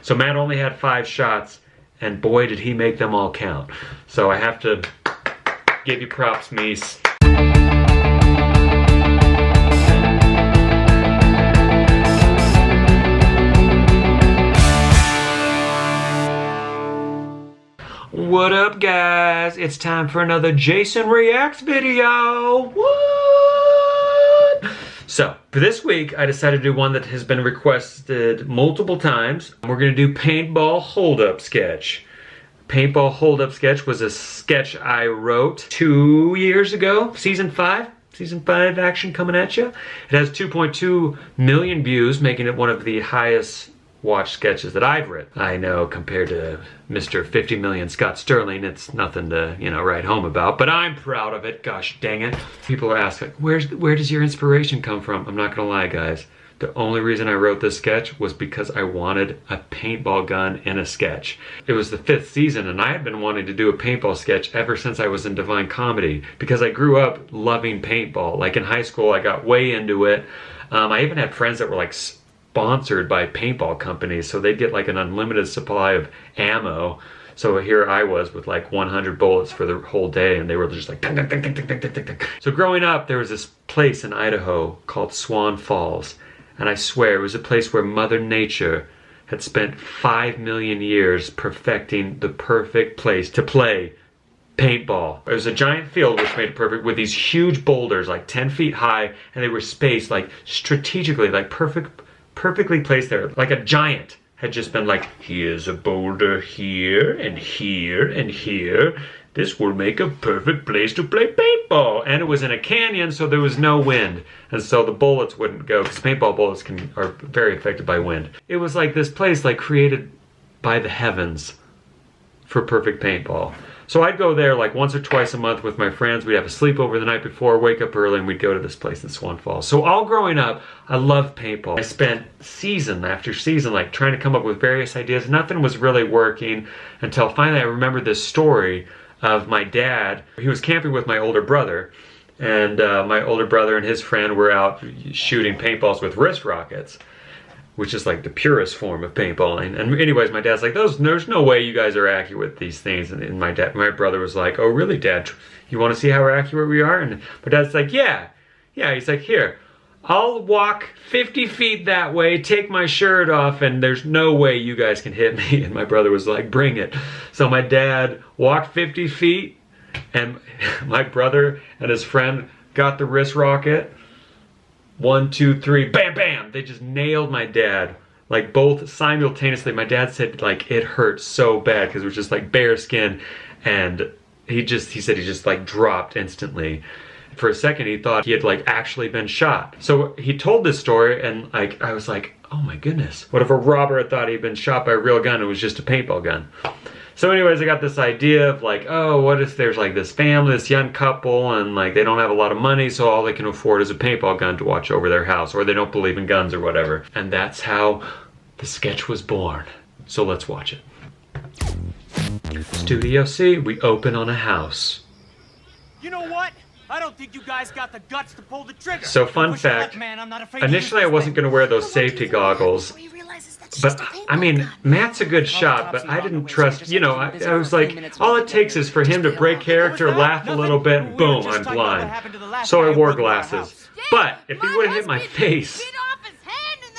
So Matt only had 5 shots, and boy did he make them all count. So I have to give you props, Mies. What up, guys? It's time for another Jason Reacts video. What? So, for this week, I decided to do one that has been requested multiple times. We're gonna do Paintball Hold-Up Sketch. Paintball Hold-Up Sketch was a sketch I wrote 2 years ago, season 5. Season 5 action coming at you. It has 2.2 million views, making it one of the highest watched sketches that I've written. I know, compared to Mr. 50 Million Scott Sterling, it's nothing to, write home about, but I'm proud of it, gosh dang it. People are asking, where does your inspiration come from? I'm not gonna lie, guys. The only reason I wrote this sketch was because I wanted a paintball gun in a sketch. It was the 5th season, and I had been wanting to do a paintball sketch ever since I was in Divine Comedy, because I grew up loving paintball. Like in high school, I got way into it. I even had friends that were like sponsored by paintball companies, so they'd get like an unlimited supply of ammo. So here I was with like 100 bullets for the whole day, and they were just like ding, ding, ding, ding, ding, ding, ding, ding. So growing up, there was this place in Idaho called Swan Falls, and I swear it was a place where Mother Nature had spent 5 million years perfecting the perfect place to play paintball. It was a giant field which made it perfect, with these huge boulders like 10 feet high, and they were spaced like strategically, like perfectly placed there. Like a giant had just been like, here's a boulder here and here and here. This will make a perfect place to play paintball. And it was in a canyon, so there was no wind. And so the bullets wouldn't go, because paintball bullets are very affected by wind. It was like this place like created by the heavens for perfect paintball. So I'd go there like once or twice a month with my friends. We'd have a sleepover the night before, wake up early, and we'd go to this place in Swan Falls. So all growing up, I loved paintball. I spent season after season like trying to come up with various ideas. Nothing was really working until finally I remembered this story of my dad. He was camping with my older brother, and my older brother and his friend were out shooting paintballs with wrist rockets, which is like the purest form of paintballing. And anyways, my dad's like, there's no way you guys are accurate with these things. And my brother was like, oh really, Dad? You want to see how accurate we are? And my dad's like, yeah. He's like, here, I'll walk 50 feet that way, take my shirt off, and there's no way you guys can hit me. And my brother was like, bring it. So my dad walked 50 feet, and my brother and his friend got the wrist rocket. 1, 2, 3, bam, bam! They just nailed my dad, like both simultaneously. My dad said like it hurt so bad because it was just like bare skin, and he said he just like dropped instantly. For a second he thought he had like actually been shot. So he told this story, and like I was like, oh my goodness, what if a robber had thought he'd been shot by a real gun? It was just a paintball gun. So anyways, I got this idea of like, oh, what if there's like this family, this young couple, and like they don't have a lot of money, so all they can afford is a paintball gun to watch over their house, or they don't believe in guns or whatever. And that's how the sketch was born. So let's watch it. Studio C, we open on a house. You know what? I don't think you guys got the guts to pull the trigger. So fun fact, initially I wasn't going to wear those safety goggles. But, I mean, Matt's a good shot, but I didn't trust, I was like, all it takes is for him to break character, laugh a little bit, and boom, I'm blind. So I wore glasses. But, if he would have hit my face,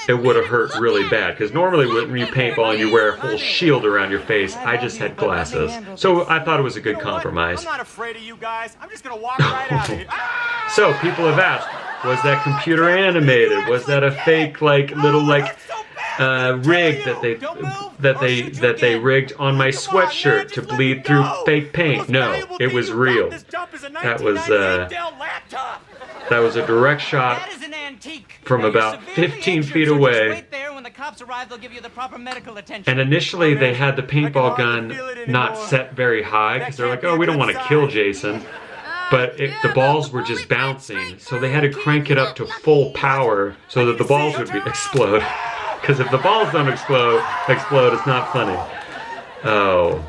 it would have hurt really bad. Because normally when you paintball and you wear a whole shield around your face, I just had glasses. So I thought it was a good compromise. I'm not afraid of you guys. I'm just going to walk right out of here. So, people have asked, was that computer animated? Was that a fake, like, little, like, rig that they rigged on my sweatshirt to bleed through fake paint? No, it was real. That was a direct shot from about 15 feet away. And initially they had the paintball gun not set very high because they're like, oh, we don't want to kill Jason. But the balls were just bouncing, so they had to crank it up to full power so that the balls would explode. Because if the balls don't explode, it's not funny. Oh.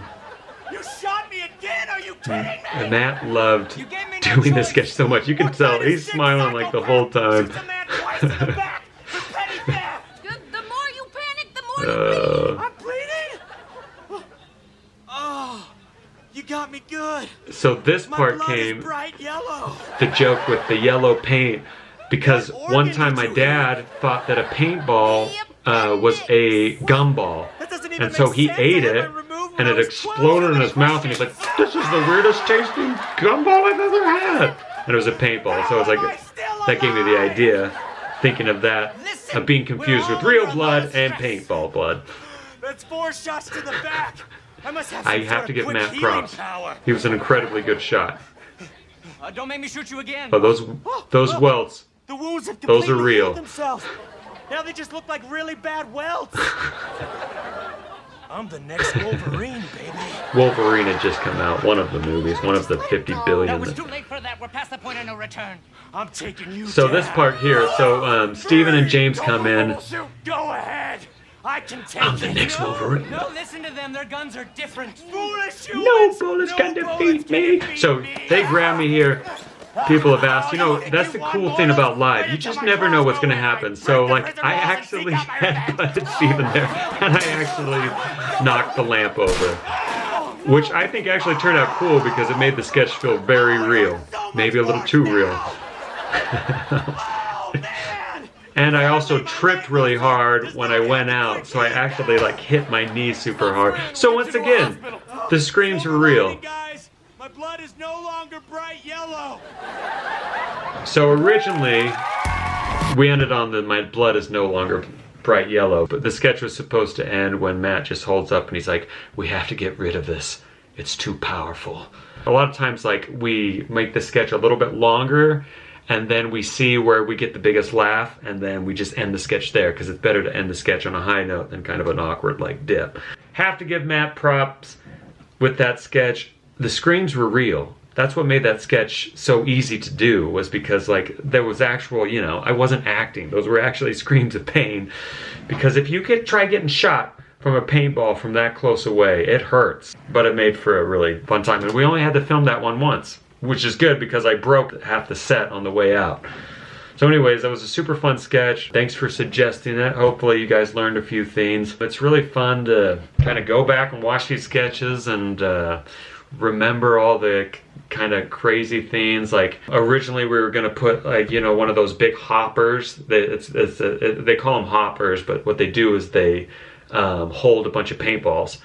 You shot me again? Are you kidding me? And Matt loved doing this sketch so much. You can tell he's smiling like the whole time. The more you panic, the more you bleed. pretty good. So this My part blood came, is bright yellow. the joke with the yellow paint, because What one organ time did my you dad thought that a paintball was a gumball. That doesn't even And so make he sense. ate I had it, mine removed when and I it was 12. exploded in How his many mouth, and he's like, questions? "This is the weirdest tasting gumball I've ever had." And it was a paintball, so it was like, that gave me the idea, thinking of that, of being confused with real blood and paintball blood. That's 4 shots to the back. I must have I some have sort to of give quick Matt healing props. power. He was an incredibly good shot. Don't make me shoot you again. But those welts, The wounds have those are completely real. healed themselves. Now they just look like really bad welts. I'm the next Wolverine, baby. Wolverine had just come out, one of the movies, one of the 50 billion. That was too late for that. We're past the point of no return. I'm taking you So down. this part here, so Steven and James come in. Shoot, go ahead. I can take I'm the it. next Wolverine. No, listen to them. Their guns are different. Foolish No humans. bullets No can bullets defeat can me. defeat So me. they grab me here. People have asked, you know, that's the cool thing about live. You just never know what's going to happen. So, like, I actually headbutted Steven there, and I actually knocked the lamp over. Which I think actually turned out cool because it made the sketch feel very real. Maybe a little too real. And I also tripped really hard when I went out, so I actually like hit my knee super hard. So once again, the screams are real. Guys, my blood is no longer bright yellow. So originally, we ended on the my blood is no longer bright yellow, but the sketch was supposed to end when Matt just holds up and he's like, we have to get rid of this. It's too powerful. A lot of times, like, we make the sketch a little bit longer, and then we see where we get the biggest laugh, and then we just end the sketch there, because it's better to end the sketch on a high note than kind of an awkward, like, dip. Have to give Matt props with that sketch. The screams were real. That's what made that sketch so easy to do, was because, like, there was actual, you know, I wasn't acting. Those were actually screams of pain. Because if you could try getting shot from a paintball from that close away, it hurts. But it made for a really fun time. And we only had to film that one once, which is good because I broke half the set on the way out. So anyways, that was a super fun sketch. Thanks for suggesting it. Hopefully you guys learned a few things. It's really fun to kind of go back and watch these sketches and remember all the kind of crazy things. Like, originally we were gonna put, like, you know, one of those big hoppers. They call them hoppers, but what they do is they hold a bunch of paintballs.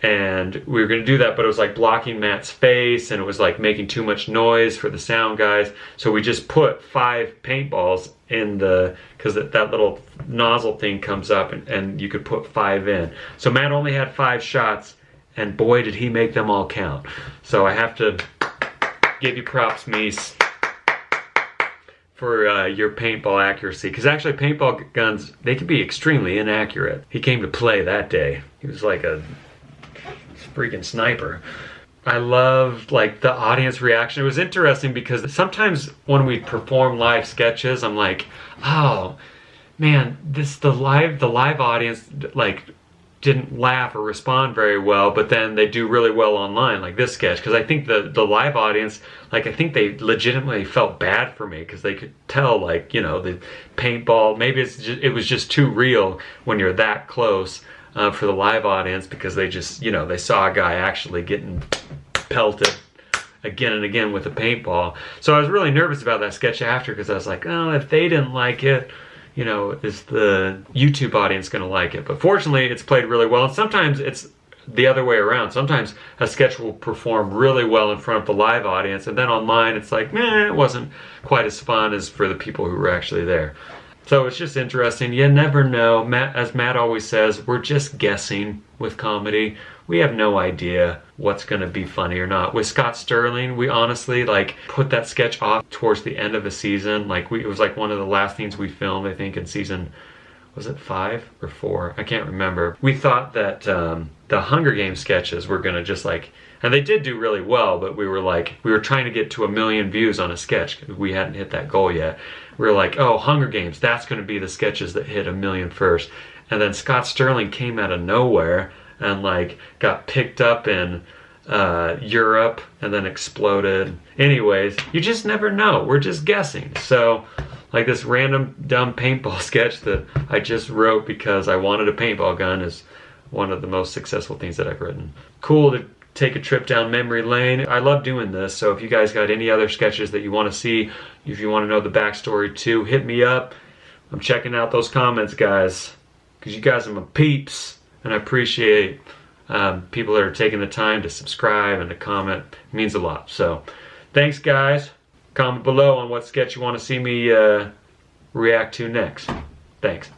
And we were gonna do that, but it was like blocking Matt's face, and it was like making too much noise for the sound guys. So we just put 5 paintballs in the, because that little nozzle thing comes up, and you could put 5 in. So Matt only had 5 shots, and boy did he make them all count. So I have to give you props, Mies, for your paintball accuracy. Because actually paintball guns, they can be extremely inaccurate. He came to play that day. He was like a freaking sniper. I loved, like, the audience reaction. It was interesting because sometimes when we perform live sketches, I'm like, oh man, the live audience, like, didn't laugh or respond very well, but then they do really well online, like this sketch. Because I think the live audience, like, I think they legitimately felt bad for me because they could tell, like, you know, the paintball, maybe it was just too real when you're that close for the live audience, because they just, you know, they saw a guy actually getting pelted again and again with a paintball. So I was really nervous about that sketch after, because I was like, oh, if they didn't like it, you know, is the YouTube audience going to like it? But fortunately, it's played really well. And sometimes it's the other way around. Sometimes a sketch will perform really well in front of the live audience, and then online it's like, meh, it wasn't quite as fun as for the people who were actually there. So it's just interesting. You never know. As Matt always says, we're just guessing with comedy. We have no idea what's going to be funny or not. With Scott Sterling, we honestly, like, put that sketch off towards the end of a season. Like, it was like one of the last things we filmed, I think, in season, was it 5 or 4? I can't remember. We thought that the Hunger Games sketches were going to just, like, and they did do really well, but we were trying to get to 1 million views on a sketch. We hadn't hit that goal yet. We were like, oh, Hunger Games, that's going to be the sketches that hit 1 million first. And then Scott Sterling came out of nowhere and, like, got picked up in Europe and then exploded. Anyways, you just never know. We're just guessing. So, like, this random dumb paintball sketch that I just wrote because I wanted a paintball gun is one of the most successful things that I've written. Cool to take a trip down memory lane. I love doing this, so if you guys got any other sketches that you want to see, if you want to know the backstory too, hit me up. I'm checking out those comments, guys, because you guys are my peeps, and I appreciate people that are taking the time to subscribe and to comment. It means a lot. So thanks, guys. Comment below on what sketch you want to see me react to next. Thanks.